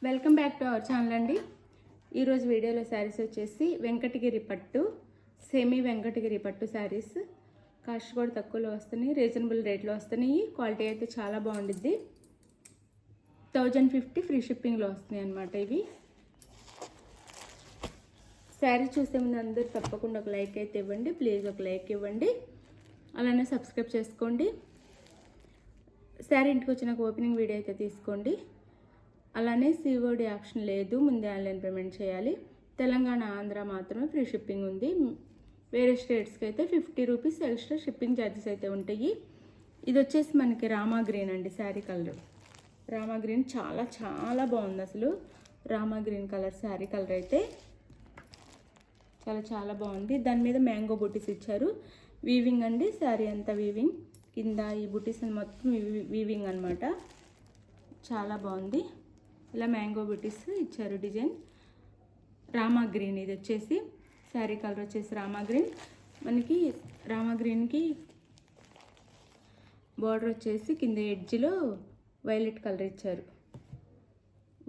Welcome back to our channel అండి. ఈరోజు వీడియోలో శారీస్ వచ్చేసి వెంకటగిరి పట్టు, సెమీ వెంకటగిరి పట్టు శారీస్. కాస్ట్ కూడా తక్కువలో వస్తున్నాయి, రీజనబుల్ రేట్లో వస్తున్నాయి. క్వాలిటీ అయితే చాలా బాగుండిద్ది. 1050 ఫ్రీ షిప్పింగ్లో వస్తున్నాయి అన్నమాట. ఇవి శారీ చూసే ముందు అందరూ తప్పకుండా ఒక లైక్ అయితే ఇవ్వండి. ప్లీజ్ ఒక లైక్ ఇవ్వండి, అలానే సబ్స్క్రైబ్ చేసుకోండి. శారీ ఇంటికి వచ్చినాక ఓపెనింగ్ వీడియో అయితే తీసుకోండి. అలానే సిఓడి ఆప్షన్ లేదు, ముందే ఆన్లైన్ పేమెంట్ చేయాలి. తెలంగాణ, ఆంధ్ర మాత్రమే ఫ్రీ షిప్పింగ్ ఉంది. వేరే స్టేట్స్కి అయితే 50 రూపీస్ ఎక్స్ట్రా షిప్పింగ్ ఛార్జెస్ అయితే ఉంటాయి. ఇది వచ్చేసి మనకి రామా గ్రీన్ అండి. శారీ కలర్ రామా గ్రీన్ చాలా చాలా బాగుంది. అసలు Rama green colour sari colour అయితే చాలా చాలా బాగుంది. దాని మీద మ్యాంగో బుటీస్ ఇచ్చారు. వీవింగ్ అండి, శారీ అంతా వీవింగ్. కింద ఈ బుటీస్ మొత్తం వీవింగ్ అనమాట. చాలా బాగుంది. ఇలా మ్యాంగో బుటీస్ ఇచ్చారు డిజైన్. రామా గ్రీన్ ఇది వచ్చేసి శారీ కలర్ వచ్చేసి రామా గ్రీన్. మనకి రామా గ్రీన్కి బార్డర్ వచ్చేసి కింద ఎడ్జ్లో వైలెట్ కలర్ ఇచ్చారు.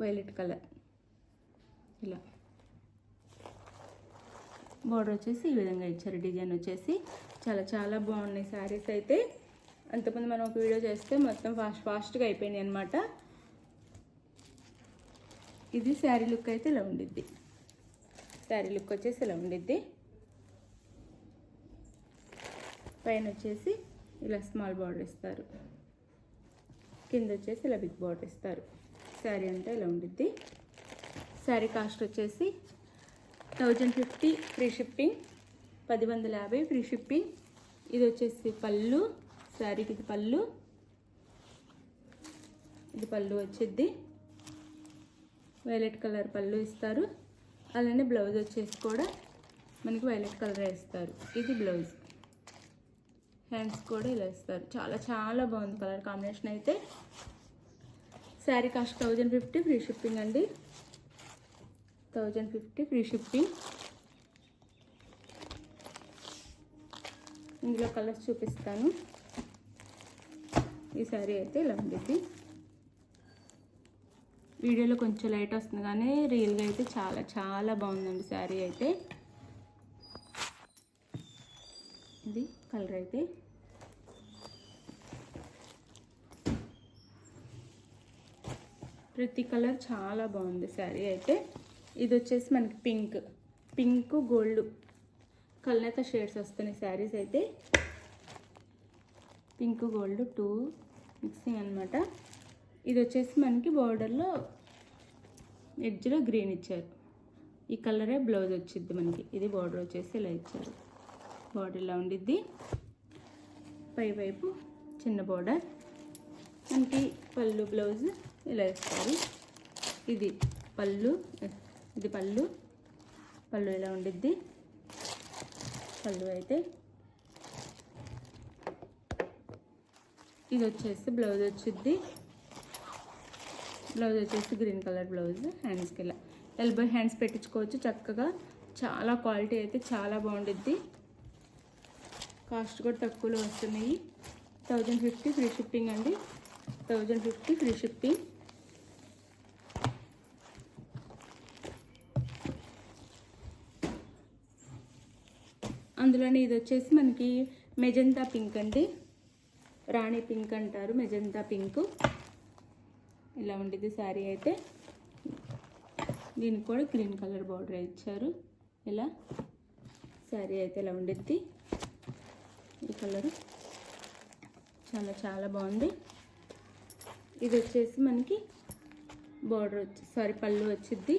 వైలెట్ కలర్ ఇలా బార్డర్ వచ్చేసి ఈ విధంగా ఇచ్చారు. డిజైన్ వచ్చేసి చాలా చాలా బాగున్నాయి శారీస్ అయితే. అంతకుముందు మనం ఒక వీడియో చేస్తే మొత్తం ఫాస్ట్గా అయిపోయినాయి అనమాట. ఇది శారీ లుక్ అయితే ఇలా ఉండిద్ది. శారీ లుక్ వచ్చేసి ఇలా ఉండిద్ది. పైన వచ్చేసి ఇలా స్మాల్ బార్డర్ ఇస్తారు, కింద వచ్చేసి ఇలా బిగ్ బార్డర్ ఇస్తారు. శారీ అంతా ఇలా ఉండిద్ది. శారీ కాస్ట్ వచ్చేసి 1050 ఫ్రీ షిప్పింగ్, 1050 ఫ్రీ షిప్పింగ్. ఇది వచ్చేసి పళ్ళు, శారీకి ఇది పళ్ళు. ఇది పళ్ళు వచ్చిద్ది, వైలెట్ కలర్ పళ్ళు ఇస్తారు. అలానే బ్లౌజ్ వచ్చేసి కూడా మనకి వైలెట్ కలర్ ఇస్తారు. ఇది బ్లౌజ్. హ్యాండ్స్ కూడా ఇలా ఇస్తారు. చాలా చాలా బాగుంది కలర్ కాంబినేషన్ అయితే. శారీ కాస్ట్ 1050 ఫ్రీ షిప్పింగ్ అండి. 1050 ఫ్రీ షిప్పింగ్. ఇందులో కలర్స్ చూపిస్తాను. ఈ శారీ అయితే ఇలా ఉండేది. వీడియోలో కొంచెం లైట్ వస్తుంది కానీ రియల్గా అయితే చాలా చాలా బాగుందండి శారీ అయితే. ఇది కలర్ అయితే ప్రతి కలర్ చాలా బాగుంది శారీ అయితే. ఇది వచ్చేసి మనకి పింక్ గోల్డ్ కల్నేత షేడ్స్ వస్తున్నాయి శారీస్ అయితే. పింక్ గోల్డ్ 2 మిక్సింగ్ అనమాట. ఇది వచ్చేసి మనకి బార్డర్లో ఎడ్జ్లో గ్రీన్ ఇచ్చారు. ఈ కలరే బ్లౌజ్ వచ్చింది మనకి. ఇది బార్డర్ వచ్చేసి ఇలా ఇచ్చారు. బార్డర్ ఇలా ఉండిద్ది. పై వైపు చిన్న బార్డర్. మనకి పళ్ళు బ్లౌజ్ ఇలా ఇస్తారు. ఇది పళ్ళు, ఇది పళ్ళు. పళ్ళు ఇలా ఉండిద్ది. పళ్ళు అయితే ఇది వచ్చేసి బ్లౌజ్ వచ్చిద్ది. బ్లౌజ్ వచ్చేసి గ్రీన్ కలర్ బ్లౌజ్. హ్యాండ్స్కి ఇలా ఎల్బో హ్యాండ్స్ పెట్టించుకోవచ్చు చక్కగా. చాలా క్వాలిటీ అయితే చాలా బాగుండిద్ది. కాస్ట్ కూడా తక్కువలో వస్తున్నాయి. 1050 ఫ్రీ షిప్పింగ్ అండి. 1050 ఫ్రీ షిప్పింగ్. అందులోనే ఇది వచ్చేసి మనకి మెజంతా పింక్ అండి. రాణి పింక్ అంటారు, మెజంతా పింక్. ఇలా ఉండిద్ది శారీ అయితే. దీనికి కూడా గ్రీన్ కలర్ బార్డర్ ఇచ్చారు. ఇలా శారీ అయితే ఇలా ఉండిద్ది. ఈ కలరు చాలా చాలా బాగుంది. ఇది వచ్చేసి మనకి బార్డర్ పళ్ళు వచ్చిద్ది.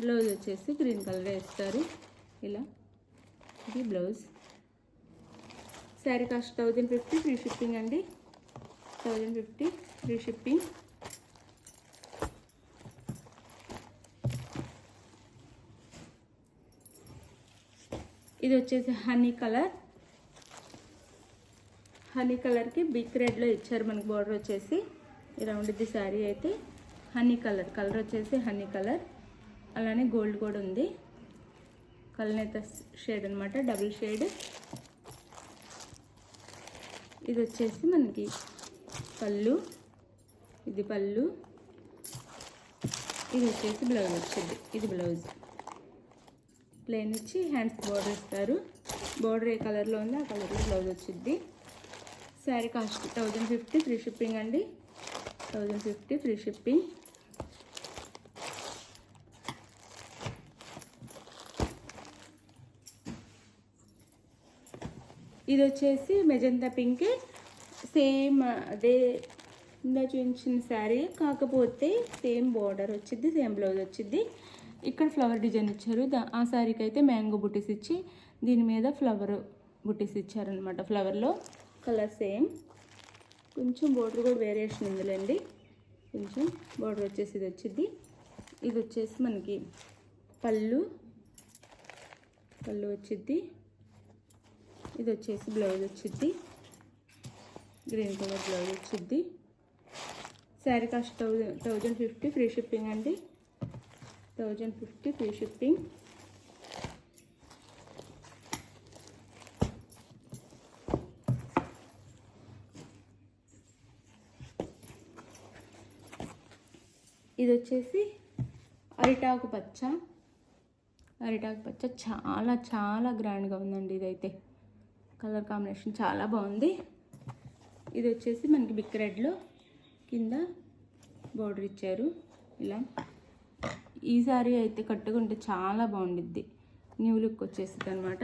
బ్లౌజ్ వచ్చేసి గ్రీన్ కలర్ వేస్తారు. ఇలా ఇది blouse. Sari cost 1050 free shipping అండి. 1050 ఫ్రీ షిప్పింగ్. ఇది వచ్చేసి హనీ కలర్కి బిగ్ రెడ్లో ఇచ్చారు మనకి. బార్డర్ వచ్చేసి ఇలా ఉండిద్ది శారీ అయితే. హనీ కలర్ వచ్చేసి హనీ కలర్. అలానే గోల్డ్ కూడా ఉంది. కల్నేత షేడ్ అనమాట, డబుల్ షేడ్. ఇది వచ్చేసి మనకి పళ్ళు, ఇది పళ్ళు, ఇది వచ్చేసి బ్లౌజ్ వచ్చింది. ఇది బ్లౌజ్ ప్లెయిన్ ఇచ్చి హ్యాండ్స్ బోర్డర్ ఇస్తారు. బోర్డర్ ఏ కలర్లో ఉందో ఆ కలర్లో బ్లౌజ్ వచ్చింది. శారీ కాస్ట్ 1050 ఫ్రీ షిప్పింగ్ అండి. 1050 ఫ్రీ షిప్పింగ్. ఇది వచ్చేసి మెజంతా పింక్, సేమ్ అదే ఇందా చూపించిన శారీ, కాకపోతే సేమ్ బార్డర్ వచ్చింది, సేమ్ బ్లౌజ్ వచ్చింది. ఇక్కడ ఫ్లవర్ డిజైన్ ఇచ్చారు. ఆ శారీకి అయితే మ్యాంగో బుటీస్ ఇచ్చి దీని మీద ఫ్లవర్ బుటీస్ ఇచ్చారనమాట. ఫ్లవర్లో కలర్ సేమ్, కొంచెం బోర్డర్ కూడా వేరియేషన్ ఉందిలేండి. కొంచెం బోర్డర్ వచ్చేసి ఇది వచ్చింది. ఇది వచ్చేసి మనకి పళ్ళు వచ్చింది. ఇది వచ్చేసి బ్లౌజ్ వచ్చింది, గ్రీన్ కలర్ బ్లౌజ్ వచ్చింది. శారీ కాస్ట్ 1050 ఫ్రీ షిప్పింగ్ అండి. 1050 ఫ్రీ షిప్పింగ్. ఇది వచ్చేసి అరిటాకు పచ్చ చాలా చాలా గ్రాండ్గా ఉందండి. ఇదైతే కలర్ కాంబినేషన్ చాలా బాగుంది. ఇది వచ్చేసి మనకి బిక్ రెడ్లో కింద బోర్డర్ ఇచ్చారు. ఇలా ఈ సారీ అయితే కట్టుకుంటే చాలా బాగుండిద్ది, న్యూ లుక్ వచ్చేస్తుంది అనమాట.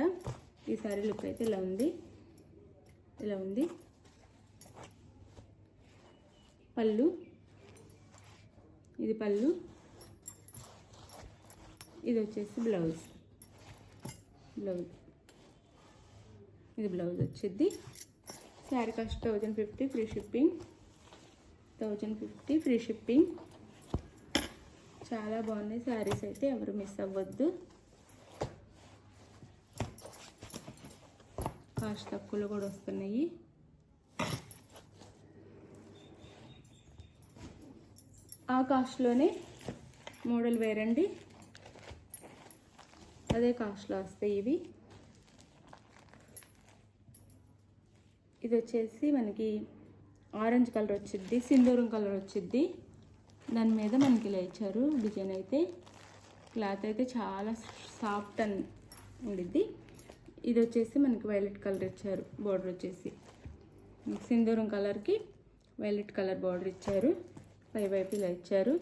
ఈ సారీ లుక్ అయితే ఇలా ఉంది. పళ్ళు, ఇది పళ్ళు, ఇది వచ్చేసి బ్లౌజ్. ఇది బ్లౌజ్ వచ్చింది. Sari cost 1050 free shipping. 1050 free shipping. చాలా బాగున్నాయి శారీస్ అయితే, ఎవరు మిస్ అవ్వద్దు. కాస్ట్ తక్కువలో కూడా వస్తున్నాయి. ఆ కాస్ట్లోనే మోడల్ వేరండి, అదే కాస్ట్లో వస్తాయి ఇవి. ఇది వచ్చేసి మనకి ఆరెంజ్ కలర్ వచ్చింది, సింధూరం కలర్ వచ్చింది. దాని మీద మనకి ఇలా ఇచ్చారు డిజైన్ అయితే. క్లాత్ అయితే చాలా సాఫ్ట్ అని ఉండిద్ది. ఇది వచ్చేసి మనకి వైలెట్ కలర్ ఇచ్చారు. బార్డర్ వచ్చేసి సింధూరం కలర్కి వైలెట్ కలర్ బార్డర్ ఇచ్చారు. పై వైపు ఇలా ఇచ్చారు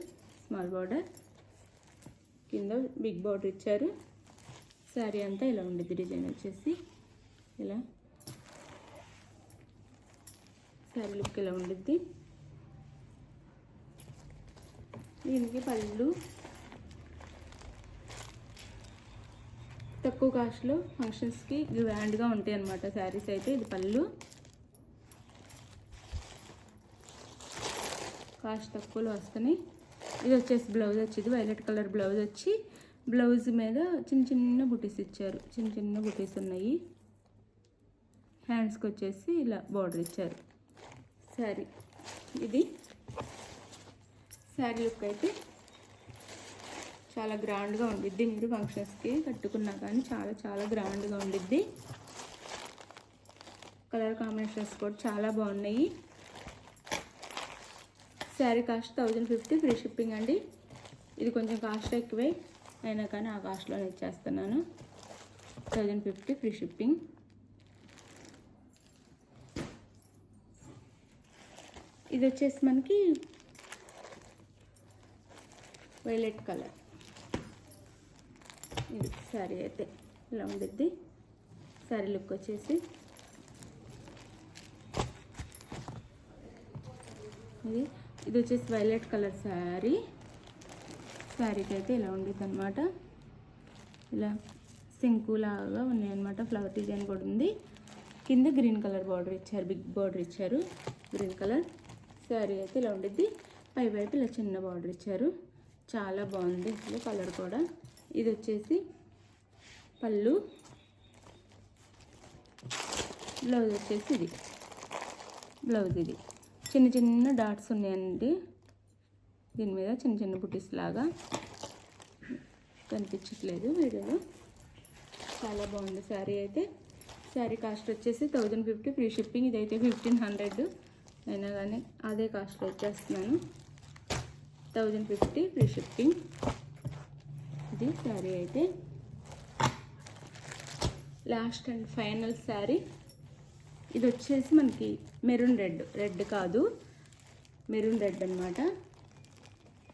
స్మాల్ బార్డర్, కింద బిగ్ బార్డర్ ఇచ్చారు. శారీ అంతా ఇలా ఉండిద్ది. డిజైన్ వచ్చేసి ఇలా శారీ లుక్ ఇలా ఉండిద్ది. దీనికి పళ్ళు తక్కువ కాస్ట్లో ఫంక్షన్స్కి గ్రాండ్గా ఉంటాయి అన్నమాట శారీస్ అయితే. ఇది పళ్ళు కాస్ట్ తక్కువలో వస్తున్నాయి. ఇది వచ్చేసి బ్లౌజ్ వచ్చింది, వైలెట్ కలర్ బ్లౌజ్ వచ్చి బ్లౌజ్ మీద చిన్న చిన్న బుటీస్ ఇచ్చారు. చిన్న బుటీస్ ఉన్నాయి. హ్యాండ్స్కి వచ్చేసి ఇలా బార్డర్ ఇచ్చారు. శారీ ఇది శారీ లుక్ అయితే చాలా గ్రాండ్గా ఉండిద్ది. మీరు ఫంక్షన్స్కి కట్టుకున్నా కానీ చాలా చాలా గ్రాండ్గా ఉండిద్ది. కలర్ కాంబినేషన్స్ కూడా చాలా బాగున్నాయి. శారీ కాస్ట్ 1050 ఫ్రీ షిప్పింగ్ అండి. ఇది కొంచెం కాస్ట్ ఎక్కువే అయినా కానీ ఆ కాస్ట్లోనే ఇచ్చేస్తున్నాను. 1050 ఫ్రీ షిప్పింగ్. ఇది వచ్చేసి మనకి వైలెట్ కలర్. ఇది శారీ అయితే ఇలా ఉండిద్ది. శారీ లుక్ వచ్చేసి ఇది వచ్చేసి వైలెట్ కలర్ శారీకి అయితే ఇలా ఉండిద్ది అనమాట. ఇలా శంకులాగా ఉన్నాయన్నమాట. ఫ్లవర్ డిజైన్ కూడా ఉంది. కింద గ్రీన్ కలర్ బార్డర్ ఇచ్చారు, బిగ్ బార్డర్ ఇచ్చారు గ్రీన్ కలర్. శారీ అయితే ఇలా ఉండిద్ది. పై వైపు ఇలా చిన్న బార్డర్ ఇచ్చారు. చాలా బాగుంది అసలు కలర్ కూడా. ఇది వచ్చేసి పళ్ళు, బ్లౌజ్ వచ్చేసి ఇది బ్లౌజ్. ఇది చిన్న చిన్న డాట్స్ ఉన్నాయండి దీని మీద, చిన్న చిన్న బుటీస్ లాగా. కనిపించట్లేదు వీడియోలో. చాలా బాగుంది శారీ అయితే. శారీ కాస్ట్ వచ్చేసి 1050 ఫ్రీ షిప్పింగ్. ఇదైతే 1500 అయినా కానీ అదే కాస్ట్లో వచ్చేస్తున్నాను. 1050 ఫ్రీ షిప్పింగ్. ఇది శారీ అయితే లాస్ట్ అండ్ ఫైనల్ శారీ. ఇది వచ్చేసి మనకి మెరూన్ రెడ్ కాదు, మెరూన్ రెడ్ అనమాట.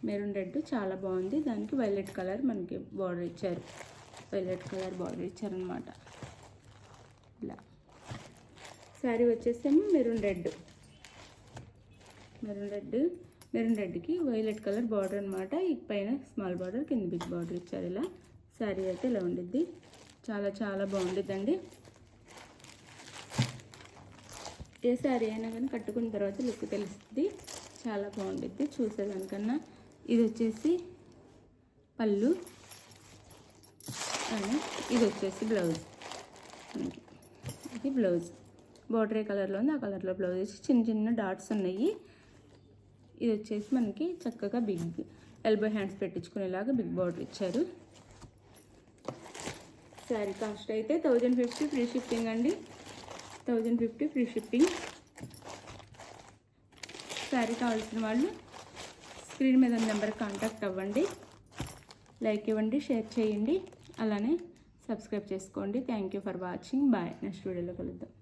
మెరూన్ రెడ్ చాలా బాగుంది. దానికి వైలెట్ కలర్ మనకి బార్డర్ ఇచ్చారు, వైలెట్ కలర్ బార్డర్ ఇచ్చారనమాట. ఇలా శారీ వచ్చేసేమో మెరూన్ రెడ్కి వైలెట్ కలర్ బార్డర్ అనమాట. ఈ పైన స్మాల్ బార్డర్, కింద బిగ్ బార్డర్ ఇచ్చారు. ఇలా శారీ అయితే ఇలా ఉండిద్ది. చాలా చాలా బాగుండిద్దండి. ఏ శారీ అయినా కానీ కట్టుకున్న తర్వాత లుక్ తెలుస్తుంది, చాలా బాగుండిద్ది చూసేదానికన్నా. ఇది వచ్చేసి పళ్ళు అని, ఇది వచ్చేసి బ్లౌజ్. ఇది బ్లౌజ్ బార్డర్ ఏ కలర్లో ఉంది ఆ కలర్లో బ్లౌజ్ వచ్చి చిన్న చిన్న డాట్స్ ఉన్నాయి. ఇది వచ్చేసి మనకి చక్కగా బిగ్ ఎల్బో హ్యాండ్స్ పెట్టించుకునేలాగా బిగ్ బార్డర్ ఇచ్చారు. శారీ కాస్ట్ అయితే 1050 ఫ్రీ షిప్పింగ్ అండి. 1050 ఫ్రీ షిప్పింగ్. శారీ కావాల్సిన వాళ్ళు స్క్రీన్ మీద ఉన్న నెంబర్కి కాంటాక్ట్ అవ్వండి. లైక్ ఇవ్వండి, షేర్ చేయండి, అలానే సబ్స్క్రైబ్ చేసుకోండి. Thank you for watching. Bye. Next వీడియోలో కలుద్దాం.